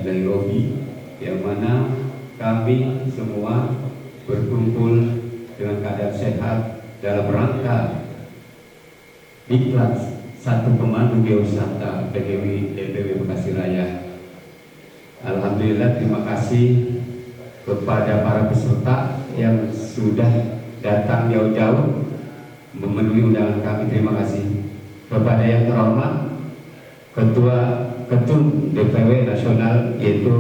Nairobi, yang mana kami semua berkumpul dengan keadaan sehat dalam rangka diklat satu pemandu geowisata PGW DPW Bekasi Raya. Alhamdulillah, terima kasih kepada para peserta yang sudah datang jauh-jauh memenuhi undangan kami. Terima kasih kepada yang terhormat Ketum DPW Nasional, yaitu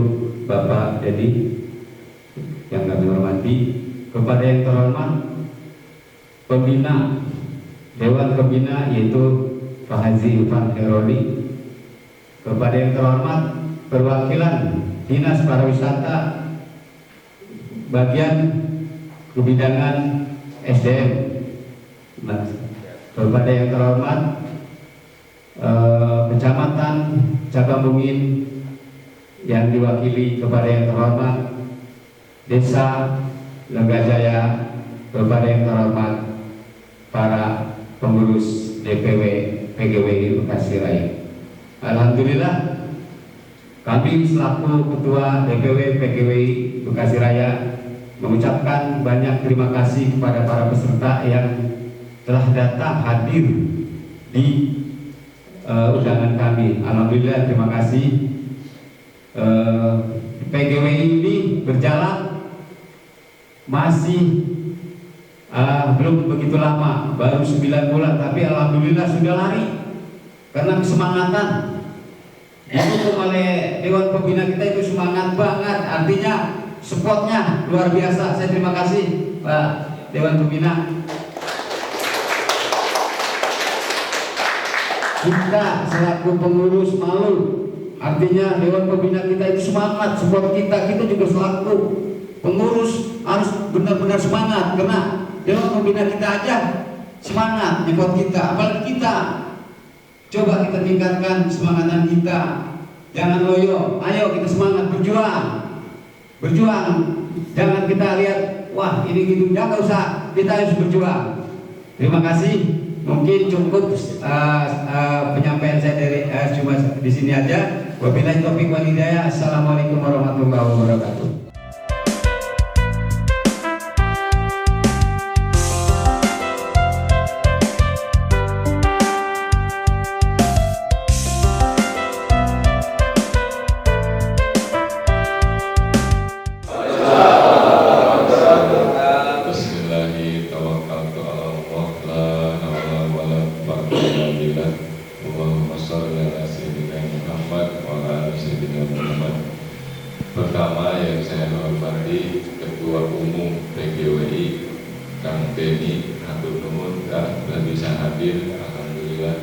Bapak Dedi, yang kami hormati, kepada yang terhormat Pembina Dewan Pembina, yaitu Pak Haji Irfan Herodi, kepada yang terhormat perwakilan Dinas Pariwisata bagian kebidanan SDM, kepada yang terhormat Kecamatan Cabang yang diwakili kepada yang terhormat Desa Legajaya, kepada yang terhormat para pengurus DPW PGWI Bekasi Raya. Alhamdulillah, kami selaku Ketua DPW PGWI Bekasi Raya mengucapkan banyak terima kasih kepada para peserta yang telah datang hadir di undangan kami. Alhamdulillah, terima kasih. PGWI ini berjalan masih belum begitu lama, baru 9 bulan, tapi alhamdulillah sudah lari karena kesemangatan itu oleh Dewan Pembina kita. Itu semangat banget, artinya supportnya luar biasa. Saya terima kasih Pak Dewan Pembina. Kita selaku pengurus malu, artinya Dewan Pembina kita itu semangat support kita juga selaku pengurus harus benar-benar semangat, karena Dewan Pembina kita aja semangat nyepot kita, apalagi kita. Coba kita tingkatkan semangatan kita, jangan loyo, ayo kita semangat berjuang, jangan kita lihat wah ini gitu, jangan usah, kita harus berjuang. Terima kasih. Mungkin cukup penyampaian saya dari cuma di sini aja. Wabillahi taufiq wal hidayah. Assalamualaikum warahmatullahi wabarakatuh. Pertama yang saya hormati Ketua Umum PGWI Kang Beni Hatur Nuhun sudah bisa hadir, alhamdulillah.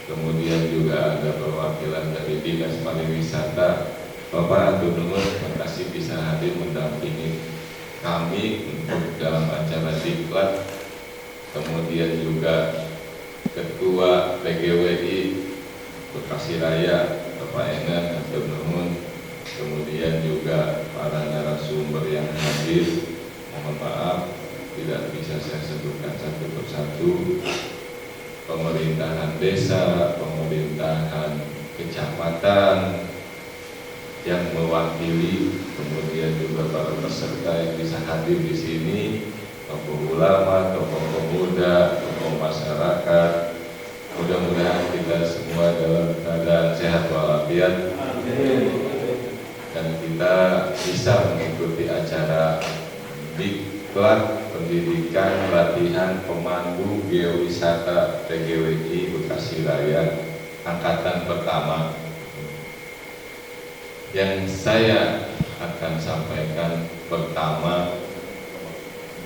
Kemudian juga ada perwakilan dari Dinas Pariwisata, Bapak Hatur Nuhun, terima kasih bisa hadir mendampingi kami untuk dalam acara diklat. Kemudian juga Ketua PGWI Bekasi Raya Bapak Enan Hatur Nuhun. Kemudian juga para narasumber yang hadir, mohon maaf tidak bisa saya sebutkan satu persatu. Pemerintahan desa, pemerintahan kecamatan yang mewakili, kemudian juga para peserta yang bisa hadir di sini, tokoh ulama, tokoh pemuda, tokoh masyarakat. Mudah-mudahan kita semua dalam keadaan sehat walafiat dan kita bisa mengikuti acara diklat pendidikan latihan pemandu geowisata PGWI Bekasi Raya angkatan pertama. Yang saya akan sampaikan pertama,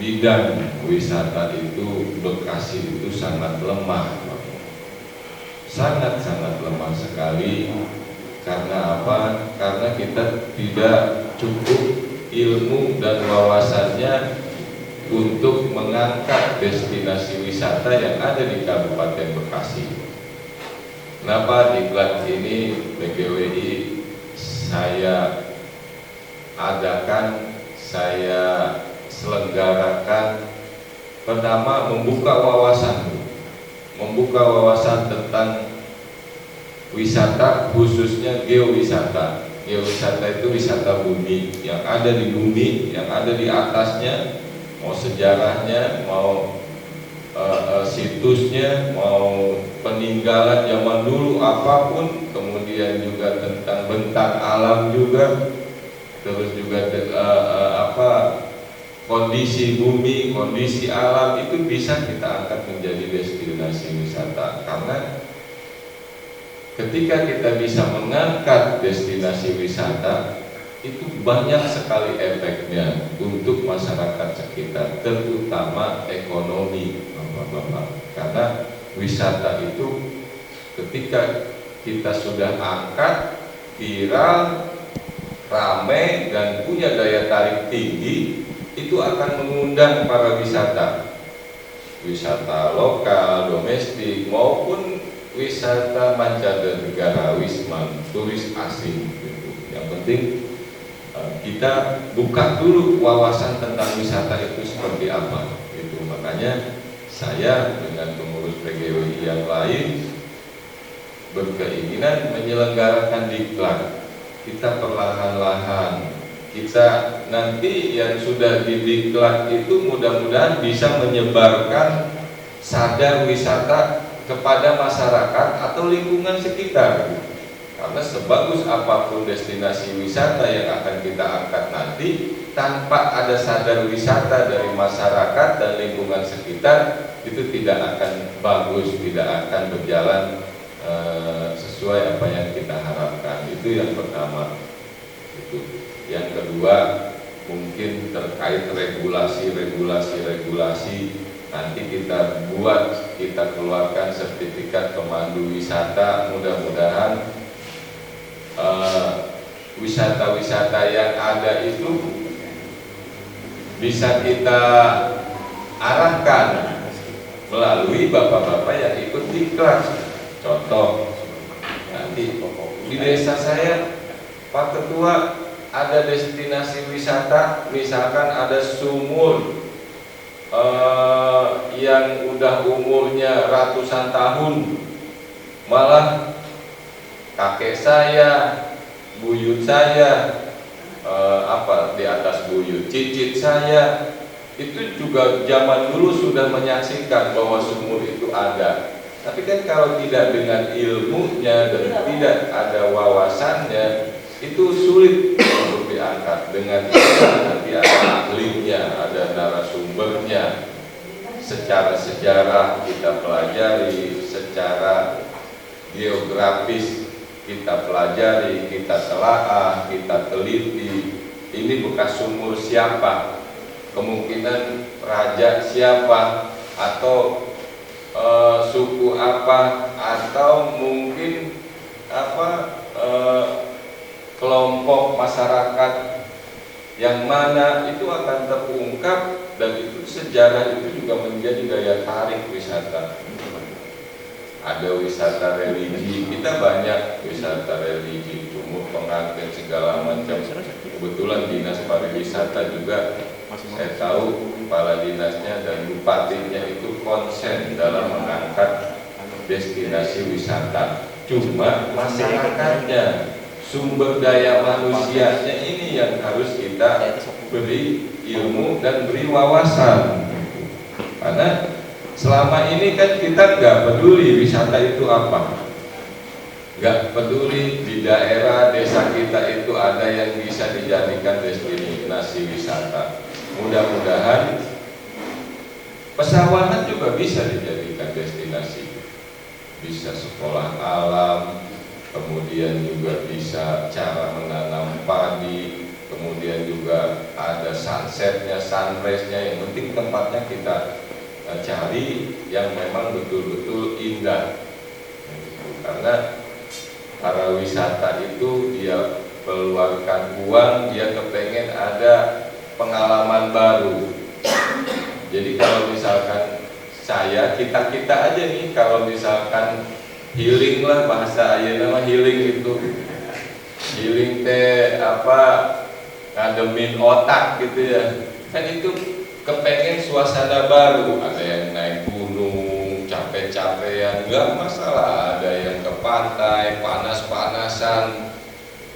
bidang wisata itu Bekasi itu sangat lemah, sangat lemah sekali. Karena apa? Karena kita tidak cukup ilmu dan wawasannya untuk mengangkat destinasi wisata yang ada di Kabupaten Bekasi. Kenapa diklat ini PGWI saya adakan, saya selenggarakan? Pertama, membuka wawasan tentang wisata, khususnya geowisata. geowisata itu wisata bumi, yang ada di bumi, yang ada di atasnya, mau sejarahnya, mau situsnya, mau peninggalan zaman dulu apapun, kemudian juga tentang bentang alam juga, terus juga kondisi bumi, kondisi alam itu bisa kita angkat menjadi destinasi wisata. Karena ketika kita bisa mengangkat destinasi wisata, itu banyak sekali efeknya untuk masyarakat sekitar, terutama ekonomi, Bapak-bapak. Karena wisata itu ketika kita sudah angkat, viral, ramai dan punya daya tarik tinggi, itu akan mengundang para wisata lokal, domestik maupun wisata mancanegara, wisman, turis asing gitu. Yang penting kita buka dulu wawasan tentang wisata itu seperti apa gitu. Makanya saya dengan pengurus PGWI yang lain berkeinginan menyelenggarakan diklat. Kita perlahan-lahan, kita nanti yang sudah di diklat itu mudah-mudahan bisa menyebarkan sadar wisata kepada masyarakat atau lingkungan sekitar. Karena sebagus apapun destinasi wisata yang akan kita angkat nanti, tanpa ada sadar wisata dari masyarakat dan lingkungan sekitar, itu tidak akan bagus, tidak akan berjalan sesuai apa yang kita harapkan. Itu yang pertama. Itu. Yang kedua, mungkin terkait regulasi. Nanti kita buat, kita keluarkan sertifikat pemandu wisata. Mudah-mudahan wisata-wisata yang ada itu bisa kita arahkan melalui bapak-bapak yang ikut diklat. Contoh, nanti di desa saya, Pak Ketua, ada destinasi wisata, misalkan ada sumur yang udah umurnya ratusan tahun, malah kakek saya, buyut saya, di atas buyut, cicit saya, itu juga zaman dulu sudah menyaksikan bahwa sumur itu ada. Tapi kan kalau tidak dengan ilmunya dan tidak ada wawasannya, itu sulit untuk diangkat. Dengan nanti ada ahlinya, ada narasumbernya, secara sejarah kita pelajari, secara geografis kita pelajari, kita telaah, kita teliti. Ini bekas sumur siapa? Kemungkinan raja siapa? Atau suku apa? Atau mungkin kelompok masyarakat yang mana, itu akan terungkap. Dan itu sejarah itu juga menjadi daya tarik wisata. Ada wisata religi, kita banyak wisata religi, sumur pengantin segala macam. Kebetulan dinas pariwisata juga, saya tahu kepala dinasnya dan bupatinya itu konsen dalam mengangkat destinasi wisata. Cuma masyarakatnya, sumber daya manusianya ini yang harus kita beri ilmu dan beri wawasan. Karena selama ini kan kita nggak peduli wisata itu apa, nggak peduli di daerah desa kita itu ada yang bisa dijadikan destinasi wisata. Mudah-mudahan pesawahan juga bisa dijadikan destinasi, bisa sekolah alam, kemudian juga bisa cara menanam padi, kemudian juga ada sunsetnya, sunrise-nya. Yang penting tempatnya kita cari yang memang betul-betul indah. Karena para wisata itu dia keluarkan uang, dia kepengen ada pengalaman baru. Jadi kalau misalkan kita aja nih, kalau misalkan healing lah, bahasa aja nama healing itu, healing ngademin otak gitu ya, kan itu kepengen suasana baru. Ada yang naik gunung capek-capekan, nggak masalah. Ada yang ke pantai panas-panasan,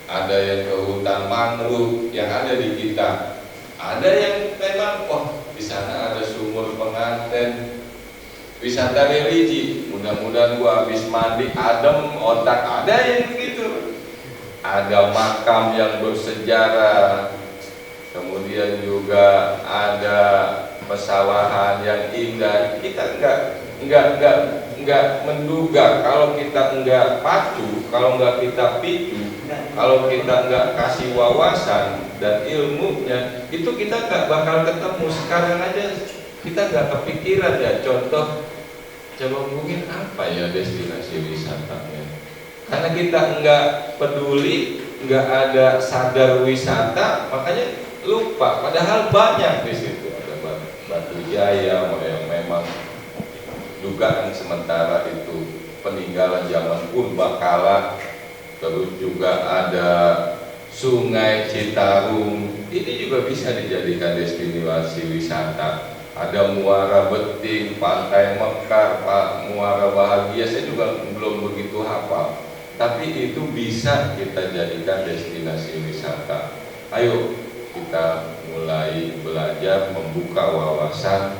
ada yang ke hutan mangrove yang ada di kita, ada yang memang di sana ada sumur pengantin, wisata religi, mudah-mudahan gua habis mandi adem otak, ada yang begitu, ada makam yang bersejarah, kemudian juga ada pesawahan yang indah. Kita enggak menduga, kalau kita enggak pacu, kalau enggak kita picu, kalau kita enggak kasih wawasan dan ilmunya, itu kita enggak bakal ketemu. Sekarang aja kita enggak kepikiran ya. Contoh, coba mungkin apa ya destinasi wisatanya, karena kita enggak peduli, enggak ada sadar wisata, makanya lupa. Padahal banyak di situ, ada Batu Jaya yang memang dugaan sementara itu peninggalan zaman purbakala. Terus juga ada Sungai Citarum, ini juga bisa dijadikan destinasi wisata. Ada Muara Beting, Pantai Mekar, Muara Bahagia, saya juga belum begitu hafal, tapi itu bisa kita jadikan destinasi wisata. Ayo kita mulai belajar, membuka wawasan,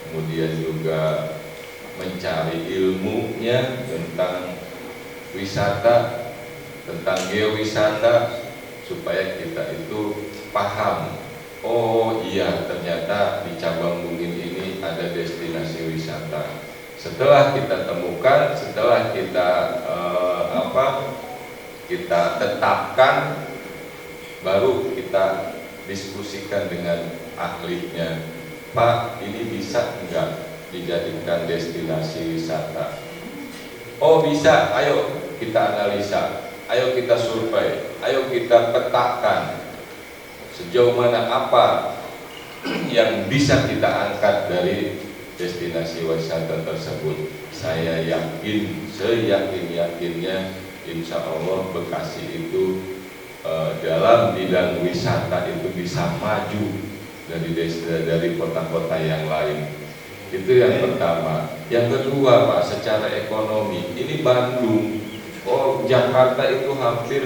kemudian juga mencari ilmunya tentang wisata, tentang geowisata, supaya kita itu paham. Oh iya, ternyata di Cabang Bungin ini ada destinasi wisata. Setelah kita temukan, setelah kita kita tetapkan, baru kita diskusikan dengan ahlinya. Pak, ini bisa enggak dijadikan destinasi wisata? Oh bisa, ayo kita analisa, ayo kita survei, ayo kita petakan sejauh mana apa yang bisa kita angkat dari destinasi wisata tersebut. Saya yakin, seyakin-yakinnya, insya Allah Bekasi itu dalam bidang wisata itu bisa maju dari kota-kota yang lain. Itu yang pertama. Yang kedua, Pak, secara ekonomi, ini Bandung, Jakarta itu hampir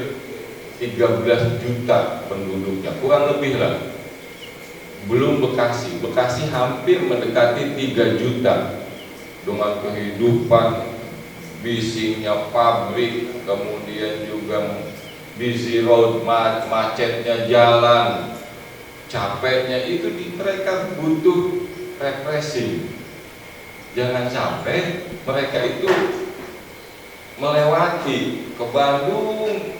13 juta penduduknya, kurang lebih lah. Belum Bekasi, Bekasi hampir mendekati 3 juta dengan kehidupan bisingnya pabrik, kemudian juga busy road, macetnya jalan, capeknya itu mereka butuh refreshing. Jangan sampai mereka itu melewati ke Bandung.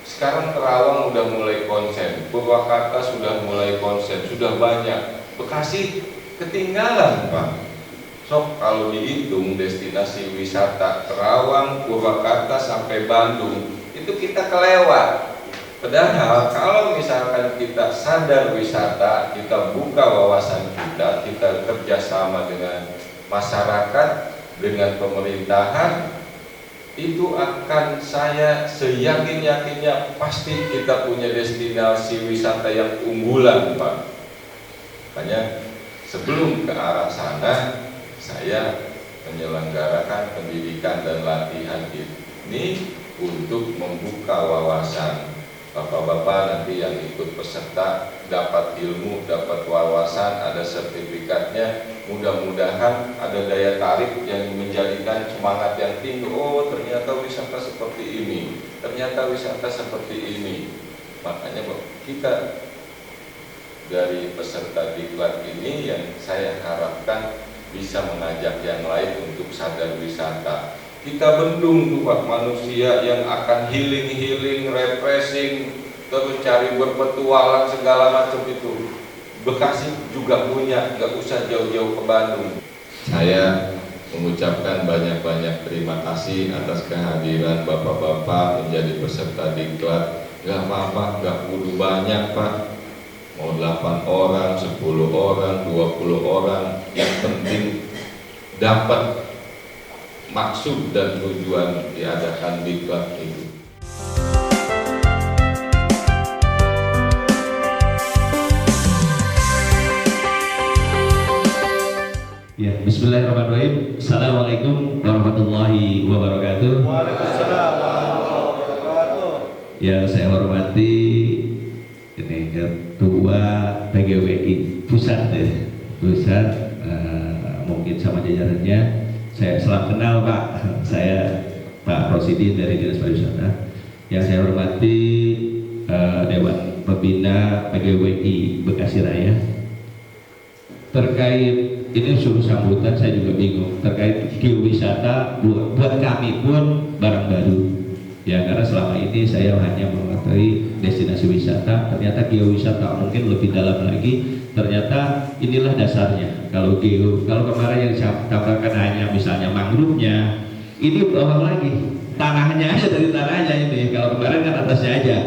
Sekarang Kerawang udah mulai konsen, Purwakarta sudah mulai konsen, sudah banyak. Bekasi ketinggalan, Pak. So kalau dihitung destinasi wisata Kerawang, Purwakarta sampai Bandung, itu kita kelewat. Padahal kalau misalkan kita sadar wisata, kita buka wawasan kita kerjasama dengan masyarakat, dengan pemerintahan, itu akan, saya seyakin-yakinnya pasti kita punya destinasi wisata yang unggulan, Pak. Makanya sebelum ke arah sana, saya menyelenggarakan pendidikan dan latihan ini untuk membuka wawasan. Bapak-bapak nanti yang ikut peserta dapat ilmu, dapat wawasan, ada sertifikatnya. Mudah-mudahan ada daya tarik yang menjadikan semangat yang tinggi. Oh, ternyata wisata seperti ini, ternyata wisata seperti ini. Makanya kita dari peserta diklat ini yang saya harapkan bisa mengajak yang lain untuk sadar wisata. Kita bendung tuh, Pak, manusia yang akan healing, refreshing, terus cari berpetualang segala macam itu. Bekasi juga punya, nggak usah jauh-jauh ke Bandung. Saya mengucapkan banyak-banyak terima kasih atas kehadiran bapak-bapak menjadi peserta diklat. Nggak apa-apa, nggak kudu banyak, Pak. Mau 8 orang, 10 orang, 20 orang, yang penting dapat maksud dan tujuan diadakan diklat itu. Ya, bismillahirrahmanirrahim. Assalamualaikum warahmatullahi wabarakatuh. Waalaikumsalam warahmatullahi wabarakatuh. Yang saya ya, Ustaz, mungkin sama jajarannya. Saya salam kenal Pak, saya Pak Rosidin dari Dinas Pariwisata. Yang saya hormati Dewan Pembina PGWI Bekasi Raya. Terkait ini suruh sambutan, saya juga bingung terkait geowisata buat kami pun barang baru ya, karena selama ini saya hanya mengetahui destinasi wisata, ternyata geowisata mungkin lebih dalam lagi, ternyata inilah dasarnya. Kalau kemarin yang ditampilkan hanya misalnya mangrove-nya, ini bawah lagi tanahnya aja, dari tanahnya ini. Kalau kemarin kan atasnya aja,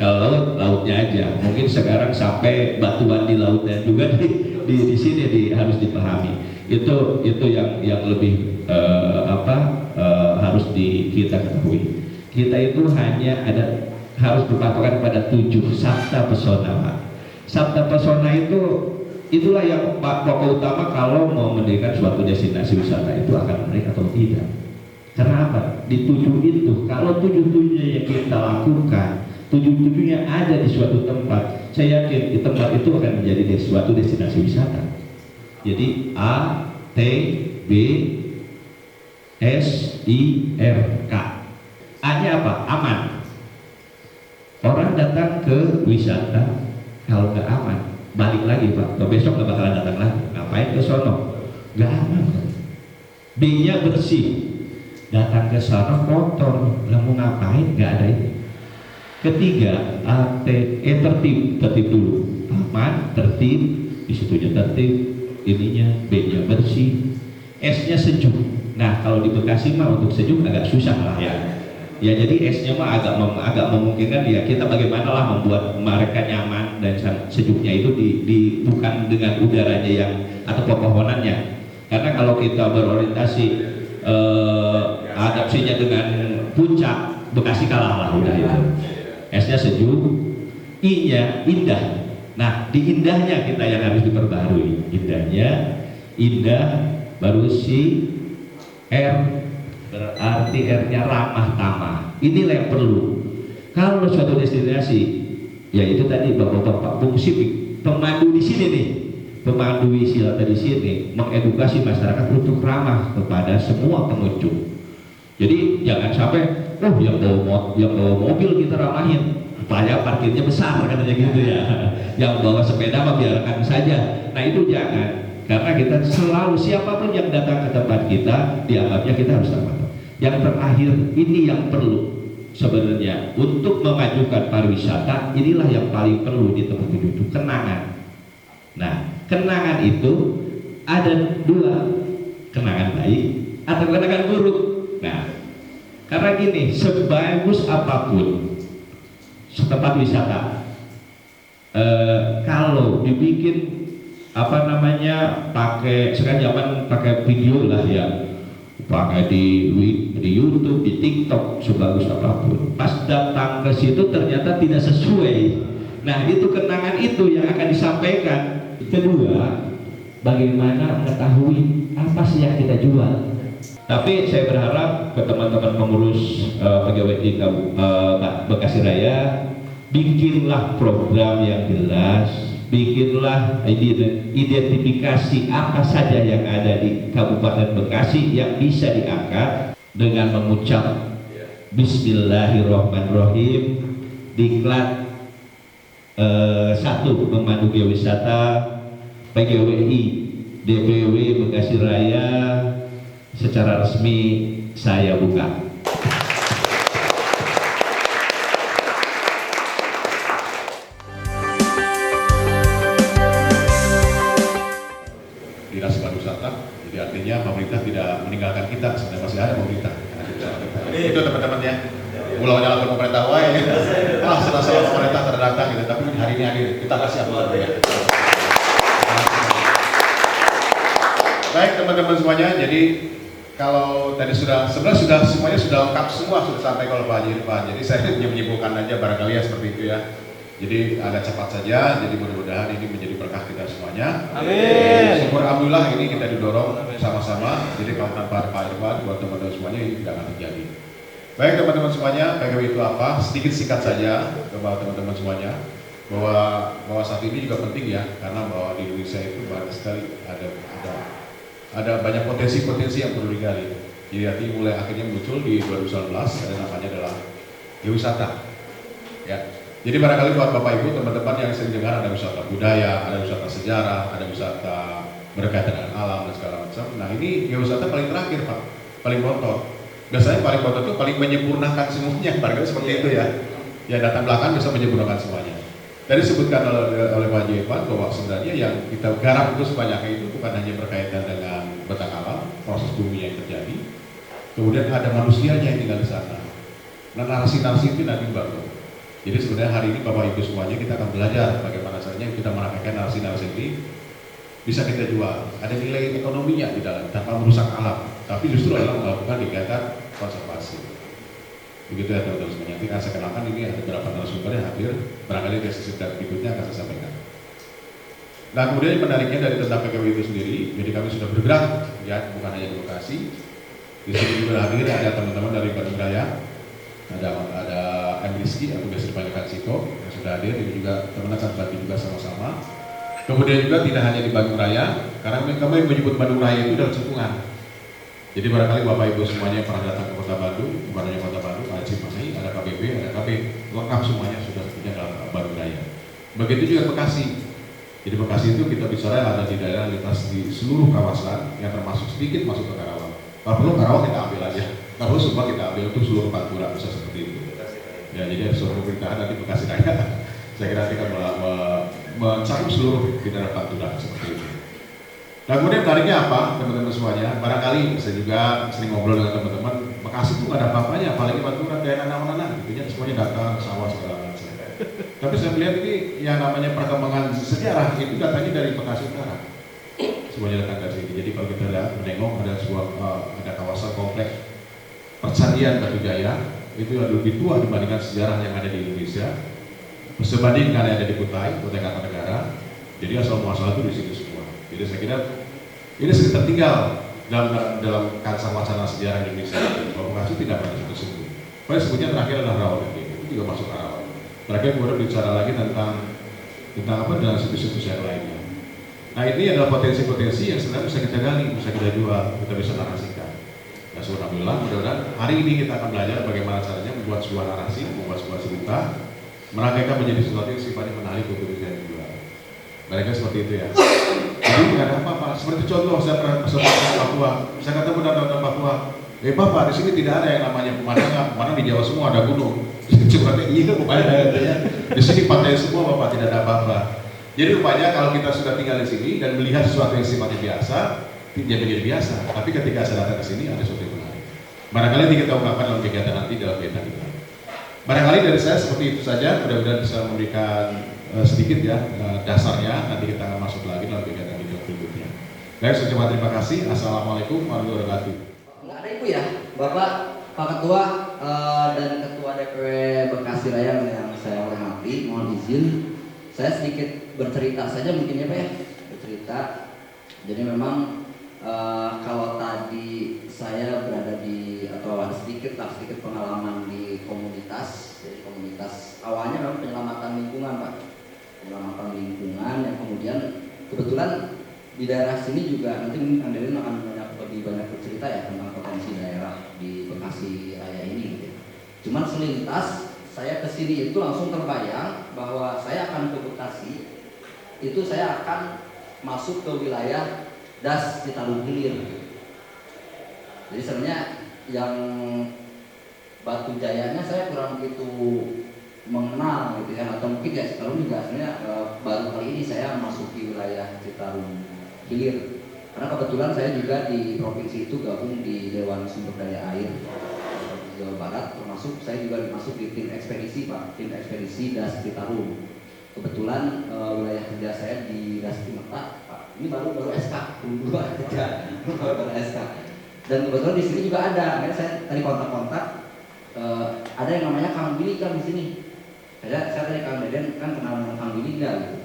kalau lautnya aja, mungkin sekarang sampai batuan di lautnya juga di sini harus dipahami. Itu yang lebih harus kita ketahui. Kita itu hanya harus berpatokan pada 7 sabda pesona, Pak. Sabda pesona itulah yang pokok utama kalau mau mendirikan suatu destinasi wisata itu akan menarik atau tidak. Karena apa? Di 7 itu, kalau 7-7-nya yang kita lakukan, 7-7-nya ada di suatu tempat, saya yakin di tempat itu akan menjadi suatu destinasi wisata. Jadi A, T, B, S, I, R, K. A-nya apa? Aman. Orang datang ke wisata, kalau nggak aman, balik lagi Pak. Besok nggak bakalan datang lagi. Ngapain ke sono? Nggak aman. B-nya bersih. Datang ke sana kotor, mau ngapain? Nggak ada itu. Ketiga, tertib dulu, aman, tertib, disitunya tertib, ininya B-nya bersih, S-nya sejuk. Nah kalau di Bekasi mah untuk sejuk agak susah lah ya. Ya jadi S-nya mah agak memungkinkan ya, kita bagaimana lah membuat mereka nyaman dan sejuknya itu bukan dengan udaranya yang atau pepohonannya. Karena kalau kita berorientasi adapsinya dengan puncak, Bekasi kalah lah udah itu. S-nya sejuk, I-nya indah. Nah, di indahnya kita yang harus diperbarui. Indahnya, indah, baru si R, berarti R-nya ramah tamah. Inilah yang perlu. Kalau suatu destinasi, ya itu tadi Bapak-bapak fungsi pemandu di sini nih, pemandu wisata di sini mengedukasi masyarakat untuk ramah kepada semua pengunjung. Jadi jangan sampai yang bawa mobil kita ramahin, supaya parkirnya besar katanya gitu ya. Yang bawa sepeda mah biarkan saja. Nah itu jangan, karena kita selalu siapapun yang datang ke tempat kita dianggapnya kita harus ramah. Yang terakhir ini yang perlu sebenarnya untuk memajukan pariwisata, inilah yang paling perlu di tempat itu, kenangan. Nah kenangan itu ada 2, kenangan baik atau kenangan buruk. Nah, karena gini, sebagus apapun tempat wisata, kalau dibikin pakai sekarang zaman pakai video lah ya, pakai di YouTube, di TikTok, sebagus apapun, pas datang ke situ ternyata tidak sesuai. Nah itu kenangan itu yang akan disampaikan. Kedua, bagaimana mengetahui apa sih yang kita jual. Tapi saya berharap ke teman-teman pengurus PGWI Bekasi Raya, bikinlah program yang jelas, bikinlah identifikasi apa saja yang ada di Kabupaten Bekasi yang bisa diangkat dengan mengucap Bismillahirrahmanirrahim. Diklat 1 pemandu geowisata PGWI DPW Bekasi Raya secara resmi saya buka. Dinas Pariwisata, jadi artinya pemerintah tidak meninggalkan kita, sebenarnya masih ada pemerintah. Itu teman-teman ya, mulai nyalakan pemerintah wae, setelah pemerintah terdatang gitu, tapi hari ini hadir, kita kasih apa ya. Baik teman-teman semuanya, jadi kalau tadi sebenarnya semuanya sudah lengkap semua, sudah sampai kalau Pak Haji. Jadi saya hanya menyimpulkan aja barangkali ya seperti itu ya. Jadi agak cepat saja, jadi mudah-mudahan ini menjadi berkah kita semuanya. Amin. Syukur alhamdulillah ini kita didorong sama-sama. Jadi kalau tanpa Pak Irfan, buat teman-teman semuanya ini tidak akan terjadi. Baik teman-teman semuanya, PGWI itu apa? Sedikit singkat saja kepada teman-teman semuanya. bahwa saat ini juga penting ya, karena bahwa di Indonesia itu banyak sekali ada banyak potensi-potensi yang perlu digali. Jadi artinya mulai akhirnya muncul di 2019 ada namanya adalah geowisata. Ya. Jadi barangkali buat Bapak Ibu teman-teman yang sering dengar ada wisata budaya, ada wisata sejarah, ada wisata berkaitan dengan alam dan segala macam. Nah ini geowisata paling terakhir Pak, paling bontot. Biasanya paling bontot itu paling menyempurnakan semuanya, barangkali seperti itu ya. Ya datang belakang bisa menyempurnakan semuanya. Tadi disebutkan oleh Pak Jevan bahwa sebenarnya yang kita garap itu sebanyaknya itu bukan hanya berkaitan dengan bentang alam, proses bumi yang terjadi, kemudian ada manusianya yang tinggal di sana. Nah narasi-narasi itu nanti baru. Jadi sebenarnya hari ini Bapak Ibu semuanya kita akan belajar bagaimana caranya kita merakitkan narasi-narasi ini bisa kita jual. Ada nilai ekonominya di dalam tanpa merusak alam, tapi justru adalah melakukan kegiatan konservasi. Begitu ya teman-teman semuanya. Nanti akan saya kenalkan ini ada beberapa narasumber yang hadir. Barangkali di sesi berikutnya akan saya sampaikan. Nah kemudian menariknya dari tentang PKW itu sendiri, jadi kami sudah bergerak ya, bukan hanya di lokasi. Di sini juga hadir ada teman-teman dari Bandung Raya, ada M. Rizky atau biasa dipanggil Kak Siko yang sudah hadir. Ini juga teman-teman akan bantu juga sama-sama. Kemudian juga tidak hanya di Bandung Raya, karena kami menyebut Bandung Raya itu dalam cekungan. Jadi barangkali Bapak Ibu semuanya pernah datang ke Kota Bandung, bukan hanya Kota Bandung, ada Cimahi, ada KBB, ada KB, lengkap semuanya sudah punya dalam Bandung Raya. Begitu juga Bekasi. Jadi Bekasi itu kita bicara ada di daerah lintas di seluruh kawasan yang termasuk sedikit masuk ke Karawang. Kalau perlu Karawang kita ambil aja, kalau perlu semua kita ambil untuk seluruh Pantura bisa seperti itu. Ya jadi ada seluruh pemerintahan nanti Bekasi Raya. Saya kira nanti akan mencakup seluruh di daerah Pantura seperti itu. Nah kemudian tariknya apa teman-teman semuanya? Barangkali saya juga sering ngobrol dengan teman-teman, Bekasi itu nggak ada apa-apanya, apalagi Pantura daerah anak-anak, gitu ya, semuanya datang sawah segala macam. Tapi saya melihat ini yang namanya perkembangan sejarah itu datangnya dari Bekasi Utara. Semuanya datang dari sini. Jadi kalau kita lihat menengok ada sebuah ada kawasan kompleks Percandian Batu Jaya itu lebih tua dibandingkan sejarah yang ada di Indonesia. Sebandingkan yang ada di Kutai Kartanegara. Jadi asal muasal itu di sini semua. Jadi saya kira ini sedikit tertinggal dalam kancah wacana sejarah Indonesia. Bahwa Bekasi tidak pernah disebut. Paling sebutnya terakhir adalah Rawamangun, itu juga masuk Karawang. Terakhir kemudian bicara lagi tentang apa dalam situs-situs yang lainnya. Nah ini adalah potensi-potensi yang sebenarnya bisa kita gali, bisa kita jual, kita bisa narasikan. Nah alhamdulillah mudah-mudahan hari ini kita akan belajar bagaimana caranya membuat sebuah narasi, membuat sebuah cerita, merangkaikan menjadi sesuatu yang sifatnya menarik untuk bisa dijual. Mereka seperti itu ya. Jadi tidak ada apa-apa. Seperti contoh saya pernah ke Papua, saya ketemu dengan Papua. Bapak di sini tidak ada yang namanya pemandangan, mana di Jawa semua ada gunung. Cuma iya rupanya di sini pantai semua Bapak, tidak ada apa-apa. Jadi rupanya kalau kita sudah tinggal di sini dan melihat sesuatu yang sifatnya biasa, dia menjadi biasa. Tapi ketika saya datang ke sini ada sesuatu yang menarik. Barangkali nanti kita ungkapkan dalam kegiatan nanti dalam kegiatan kita. Barangkali dari saya seperti itu saja. Mudah-mudahan bisa memberikan sedikit ya dasarnya. Nanti kita akan masuk lagi dalam kegiatan kita berikutnya. Baik, saya ucapkan terima kasih. Assalamualaikum warahmatullahi wabarakatuh. Nggak ada Ibu ya, Bapak, Pak Ketua dan Ketua DPW Bekasi Raya yang saya hormati, mohon izin saya sedikit bercerita saja mungkin ya Pak ya, bercerita. Jadi memang kalau tadi saya berada di atau ada sedikit pengalaman di komunitas. Jadi komunitas awalnya memang penyelamatan lingkungan Pak, penyelamatan lingkungan yang kemudian kebetulan di daerah sini juga nanti mungkin Kang Deden akan lebih banyak bercerita ya tentang potensi daerah di Bekasi Raya ini gitu. Cuman selintas saya kesini itu langsung terbayang bahwa saya akan ke Bekasi itu saya akan masuk ke wilayah Das Citarum Hilir. Jadi sebenarnya yang Batu Jayanya saya kurang begitu mengenal gitu ya, atau mungkin ya Citarum juga sebenarnya baru kali ini saya masuki wilayah Citarum Hilir. Karena kebetulan saya juga di provinsi itu gabung di Dewan Sumber Daya Air Jawa Barat, termasuk saya juga masuk di tim ekspedisi Pak, tim ekspedisi Das Citarum. Kebetulan wilayah kerja saya di Das Cimeta Pak, ini baru SK, dulu aja baru SK. Dan kebetulan di sini juga ada, makanya saya tadi kontak-kontak ada yang namanya Kang Willy kan di sini. Saya tadi Kang Deden kan kenal dengan Kang Willy enggak gitu.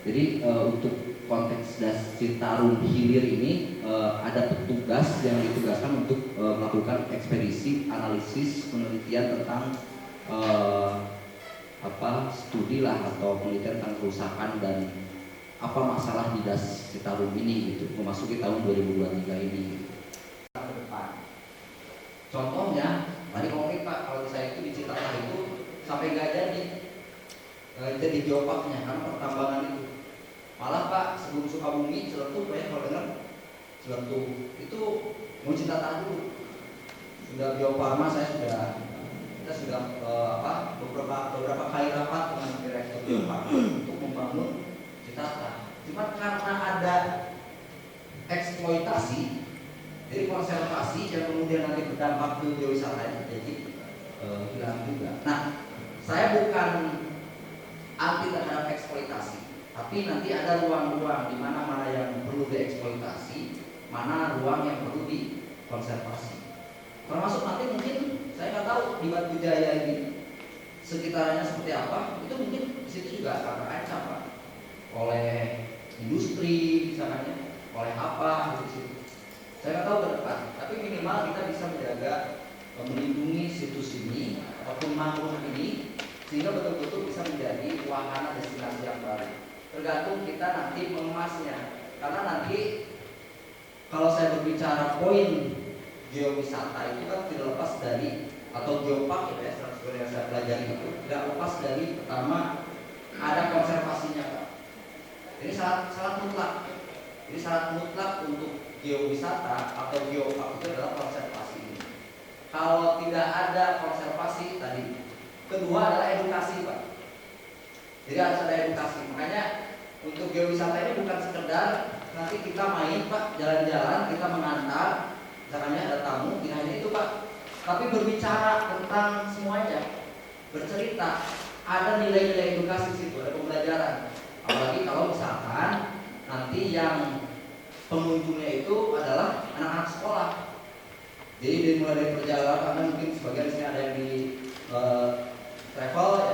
Jadi untuk konteks Das Citarum Hilir ini ada petugas yang ditugaskan untuk melakukan ekspedisi, analisis, penelitian tentang studi lah atau penelitian tentang kerusakan dan apa masalah di Das Citarum ini gitu, memasuki tahun 2023 ini gitu. Ke depan. Contohnya, tadi ngomongin Pak, kalau saya itu di Citatah itu sampai nggak jadi geoparknya karena pertambangan itu. Malah Pak, sebelum Sukabumi, Ciletuh, Pak ya kalau dengar Ciletuh itu mau Citatah dulu. Sudah Biofarma kita sudah beberapa kali rapat dengan direktur Biofarma untuk membangun Citatah. Cuma karena ada eksploitasi, jadi konservasi yang kemudian nanti berdampak ke geowisata, jadi hilang juga. Nah, saya bukan anti terhadap eksploitasi, tapi nanti ada ruang-ruang di mana yang perlu dieksploitasi, mana ruang yang perlu dikonservasi. Termasuk nanti mungkin saya nggak tahu di Batu Jaya ini sekitarnya seperti apa, itu mungkin di situ juga akan terancam Pak, oleh industri misalnya, oleh apa di situ. Saya nggak tahu ke depan, tapi minimal kita bisa menjaga, melindungi situs ini ataupun mangrove ini sehingga betul-betul bisa menjadi wahana destinasi yang baru. Tergantung kita nanti mengemasnya, karena nanti kalau saya berbicara poin geowisata itu kan tidak lepas dari, atau geopark ya, yang saya pelajari itu tidak lepas dari pertama ada konservasinya Pak. Ini syarat mutlak. Ini syarat mutlak untuk geowisata atau geopark itu adalah konservasi. Kalau tidak ada konservasi tadi, kedua adalah edukasi Pak. Jadi harus ada edukasi. Makanya untuk geowisata ini bukan sekedar nanti kita main Pak, jalan-jalan, kita mengantar, misalnya ada tamu, tidak hanya itu Pak, tapi berbicara tentang semuanya, bercerita, ada nilai-nilai edukasi situ, ada pembelajaran. Apalagi kalau misalkan nanti yang pengunjungnya itu adalah anak-anak sekolah. Jadi dimulai dari perjalanan, karena mungkin sebagian sini ada yang di travel ya.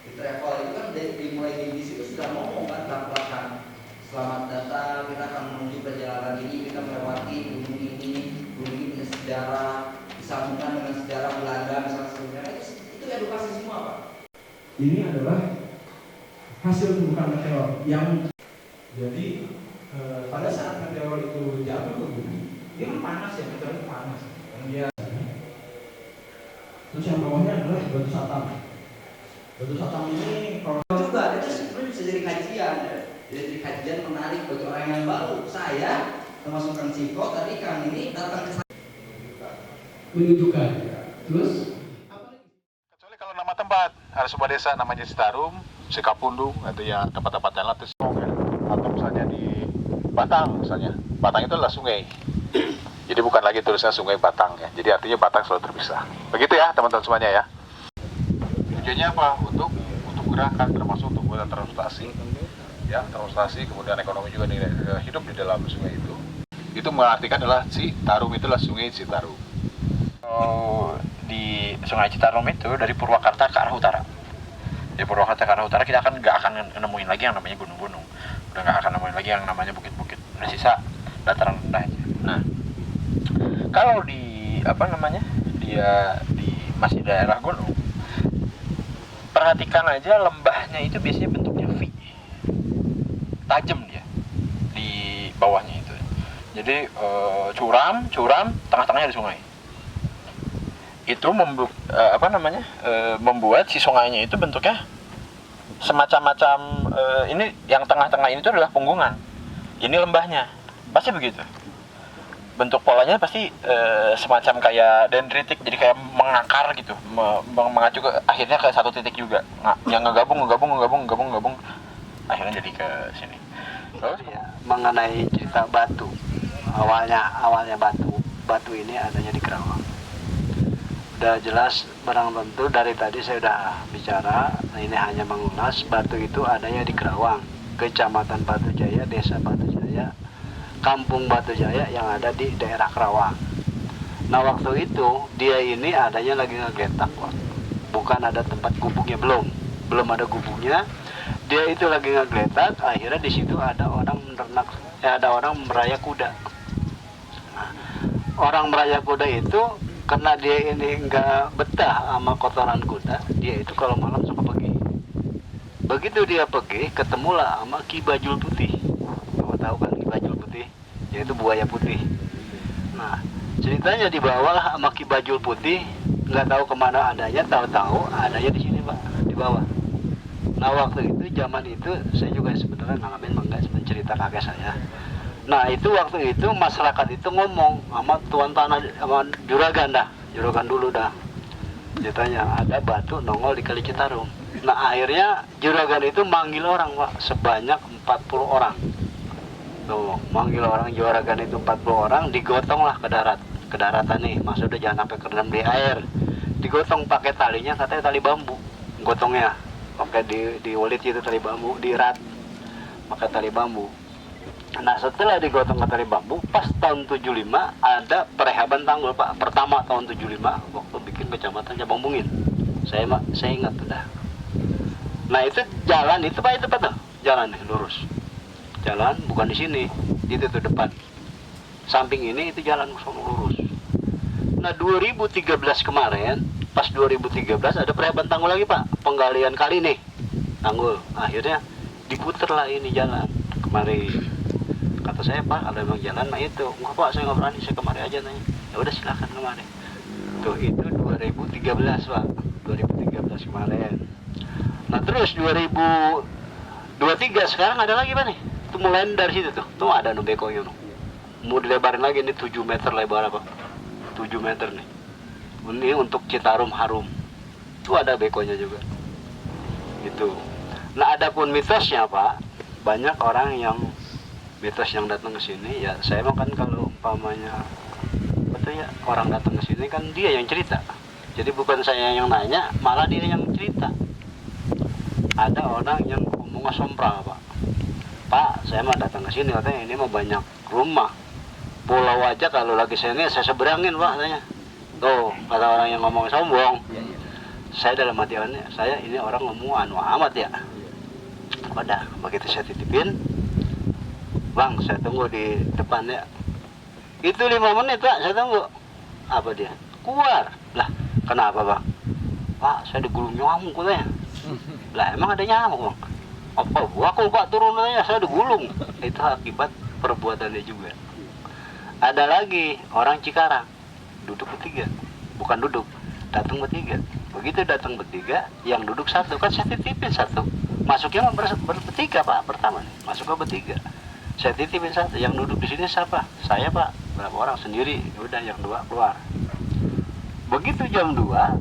Di travel itu kan dimulai di situ sudah ngomong kan belakang. Selamat datang, kita akan menuju perjalanan ini, kita melewati gunung ini punya sejarah, disambungkan dengan sejarah Belanda misalnya sebenarnya itu edukasi semua Pak. Ini adalah hasil tumbukan meteor yang jadi pada saat meteor itu jatuh ke bumi, dia kan panas ya, meteor itu panas. Dan dia terus yang bawahnya adalah batu satam. Batu satam ini kalau juga itu sebenarnya bisa jadi kajian ya. Jadi kajian menarik bagi orang yang baru. Saya termasuk Kang Ciko tadi Kang ini datang ke saya menunjukkan. Terus Kecuali kalau nama tempat, ada sebuah desa namanya Citarum, Sikapundung, atau ya tempat-tempat yang lain atau misalnya di Batang misalnya. Batang itu adalah sungai. Jadi bukan lagi tulisnya Sungai Batang ya. Jadi artinya Batang selalu terpisah. Begitu ya teman-teman semuanya ya. Tujuannya apa? Untuk gerakan, termasuk untuk transportasi. Ya, transportasi, kemudian ekonomi juga hidup di dalam sungai itu. Itu mengartikan adalah Citarum itulah Sungai Citarum. Di Sungai Citarum itu dari Purwakarta ke arah utara. Di Purwakarta ke arah utara kita nggak akan nemuin lagi yang namanya gunung-gunung. Udah nggak akan nemuin lagi yang namanya bukit-bukit. Udah sisa dataran rendah aja. Nah, kalau di dia di masih daerah gunung, perhatikan aja lembahnya itu biasanya bentuknya V, tajam dia di bawahnya itu. Jadi curam, tengah-tengahnya ada sungai. Itu membuat si sungainya itu bentuknya semacam ini yang tengah-tengah ini itu adalah punggungan. Ini lembahnya, pasti begitu. Bentuk polanya pasti semacam kayak dendritik, jadi kayak mengakar gitu, mengacu ke akhirnya ke satu titik juga, yang ngegabung, akhirnya jadi ke sini. Terus mengenai cerita batu, awalnya batu ini adanya di Kerawang. Udah jelas barang tentu dari tadi saya udah bicara, ini hanya mengulas batu itu adanya di Kerawang, Kecamatan Batu Jaya, Desa Batu Jaya, Kampung Batu Jaya yang ada di daerah Kerawang. Nah waktu itu dia ini adanya lagi ngegletak, bukan ada tempat gubuknya, belum ada gubuknya. Dia itu lagi ngegletak, akhirnya di situ ada orang meraya kuda. Nah, orang meraya kuda itu karena dia ini nggak betah sama kotoran kuda, dia itu kalau malam suka pergi Begitu dia pergi, ketemulah sama Ki Bajul Putih. Kamu tahu kan Ki Bajul Putih? Yaitu buaya putih. Nah, ceritanya dibawa sama Ki Bajul Putih, nggak tahu kemana adanya, tahu-tahu adanya di sini Pak, di bawah. Nah waktu itu, zaman itu, saya juga sebenarnya ngalamin enggak mencerita kakek saya. Nah itu waktu itu masyarakat itu ngomong sama tuan tanah, sama juragan dah, juragan dulu dah. Ceritanya ada batu nongol di Kali Citarum. Nah akhirnya juragan itu manggil orang Pak, sebanyak 40 orang. Tuh, manggil orang juragan itu 40 orang, digotong lah ke daratan nih, maksudnya jangan sampai kerendam di air. Digotong pakai talinya, katanya tali bambu, gotongnya pakai di ulit itu tali bambu, diirat pakai tali bambu. Nah setelah digotong ke tali bambu, pas tahun 75 ada perehaban tanggul Pak, pertama tahun 75 waktu bikin kecamatan Cabang Bungin. Saya ingat udah. Nah itu jalan itu Pak, itu Pak tuh jalan nih lurus, jalan bukan di sini, itu tuh depan, samping ini itu jalan lurus. Nah 2013 kemarin, pas 2013 ada perehaban tanggul lagi Pak, penggalian kali nih tanggul. Akhirnya diputer lah ini jalan kemari. Kata saya Pak, kalau emang jalan mah itu enggak Pak, saya nggak berani, saya kemari aja nanya. Ya udah silakan kemari. Tuh itu 2013 Pak, 2013 kemarin. Nah terus 2023 sekarang ada lagi Pak nih, itu mulai dari situ tuh ada no bekonya no. Mau dilebarin lagi nih 7 meter lebar apa, 7 meter nih. Ini untuk Citarum Harum, itu ada bekonya juga. Itu. Nah adapun mitosnya Pak, banyak orang yang mitos yang datang ke sini ya, saya mah kan kalau umpamanya betul ya, orang datang ke sini kan dia yang cerita. Jadi bukan saya yang nanya, malah dia yang cerita. Ada orang yang ngomong sompral Pak, saya mah datang ke sini katanya ini mah banyak rumah. Pulau aja kalau lagi sini saya seberangin Pak katanya. Tuh, kata orang yang ngomong sombong. Saya dalam hati saya ini orang ngomong anu amat ya. Pada begitu saya titipin, Bang, saya tunggu di depan ya. Itu 5 menit Pak, saya tunggu. Apa dia? Keluar. Lah, kenapa Bang? Pak, saya digulung nyamuk katanya. Lah, emang ada nyamuk Bang? Apa? Aku Pak turun aja, saya digulung. Itu akibat perbuatannya juga. Ada lagi orang Cikarang, duduk bertiga. Bukan duduk, datang bertiga. Begitu datang bertiga, yang duduk satu, kan saya titipin satu. Masuknya bertiga Pak, pertama nih. Masuknya bertiga. Saya titipin satu, yang duduk di sini siapa? Saya Pak, berapa orang sendiri, udah yang 2 keluar. Begitu jam 2,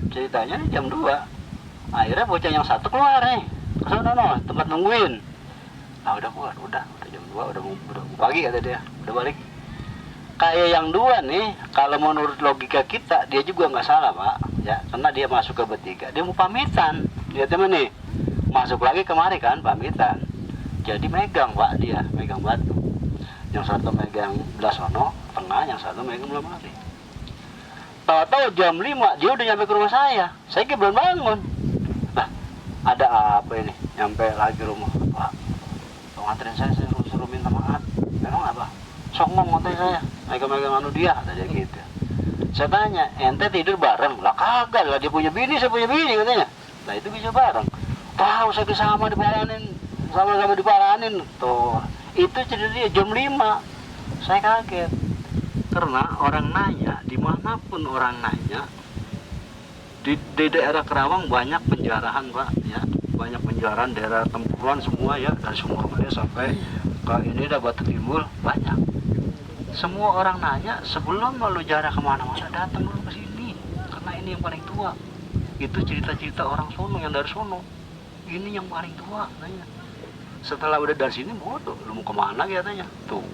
ceritanya nih jam 2, akhirnya bocah yang satu keluar nih, kesana no, tempat nungguin. Nah udah keluar, udah jam 2, udah pagi kata dia, udah balik. Kayak yang 2 nih, kalau menurut logika kita, dia juga nggak salah Pak, ya, karena dia masuk ke bertiga, dia mau pamitan, dia temen nih, masuk lagi kemari kan, pamitan. Jadi megang Pak dia, megang batu. Yang satu megang belah sono, tengah, yang satu megang belah mari. Tahu-tahu jam 5 dia udah nyampe ke rumah saya belum bangun. Nah, ada apa ini? Nyampe lagi rumah. Pak, tolong anterin saya suruh minta maaf. Memang apa? Songong nganterin saya, megang-megang anu dia, kata dia gitu. Saya tanya, ente tidur bareng? Lah kagak lah, dia punya bini, saya punya bini katanya. Nah itu bisa bareng. Tahu saya sama dipalanin, sama-sama dipalanin. Tuh, itu cerita dia jam 5. Saya kaget. Karena orang nanya, dimanapun orang nanya, di daerah Kerawang banyak penjarahan Pak, ya, banyak penjarahan daerah Tempuran semua ya, dari Sumatera sampai ke ini dah Batu Timbul banyak. Semua orang nanya sebelum lu jarah kemana-mana datang dulu ke sini, karena ini yang paling tua. Itu cerita-cerita orang sono yang dari sono. Ini yang paling tua katanya. Setelah udah dari sini bodoh, lu mau kemana katanya. Tuh,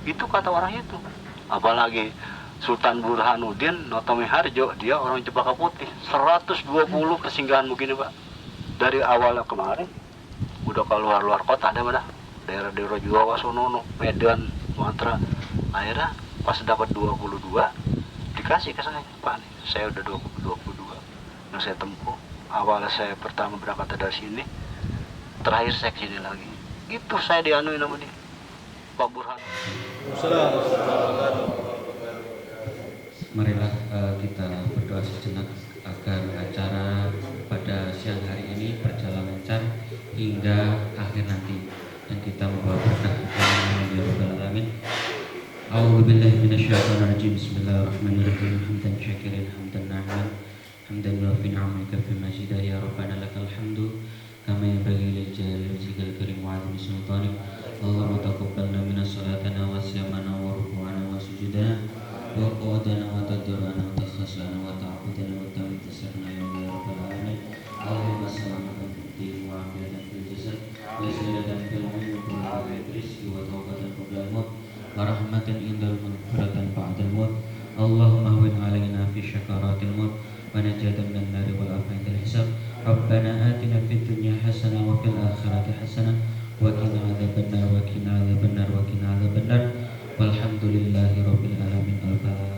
itu kata orang itu. Apalagi Sultan Burhanuddin Notomi Harjo, dia orang Cempaka Putih, 120 persinggahan begini Pak. Dari awal kemarin udah keluar kota ada mana? Daerah-daerah Jawa, Sonono, Medan, Sumatera. Akhirnya pas dapat 22 dikasih ke saya, Pak nih, saya udah 22 yang saya tempuh. Awalnya saya pertama berangkat dari sini, terakhir saya kesini lagi. Itu saya dianuin sama dia, Pak Burhan. Marilah kita berdoa sejenak agar acara pada siang hari ini berjalan lancar pada akhir nanti, dan kita membawa berkah ya rabbal alamin. A'udzu billahi minasyaitonir rajim. Bismillahirrahmanirrahim. Hamdan syakirin hamdan na'iman hamdan yuafi ni'amaka fi majidah ya rabbana lakal hamdu kama yanbaghi lil jalali wajhikal karim wa 'azimi sultanik. Allahumma taqabbalna minas salatana wa siyamana wa ruku'ana wa sujudana wa qawdana wa tadarrana wa takhasana wa ta'abudana wa tamtasirna ya rabbal alamin. Allahumma salamatan fid wa afiyatan fil jasad wa salamatan fil ilmi wa fil rizqi wa tawbatan qabla al-maut wa rahmatan indal maghfiratan ba'dal maut. Allahumma hawwin 'alaina fi syakaratil maut wa najatan minan nari wal afiyatil hisab. Rabbana atina fid dunya hasanah wa fil akhirati hasanah wa qina adzabannar wa qina adzabannar wa qina adzabannar. Walhamdulillahi rabbil alamin. Al-Fatihah.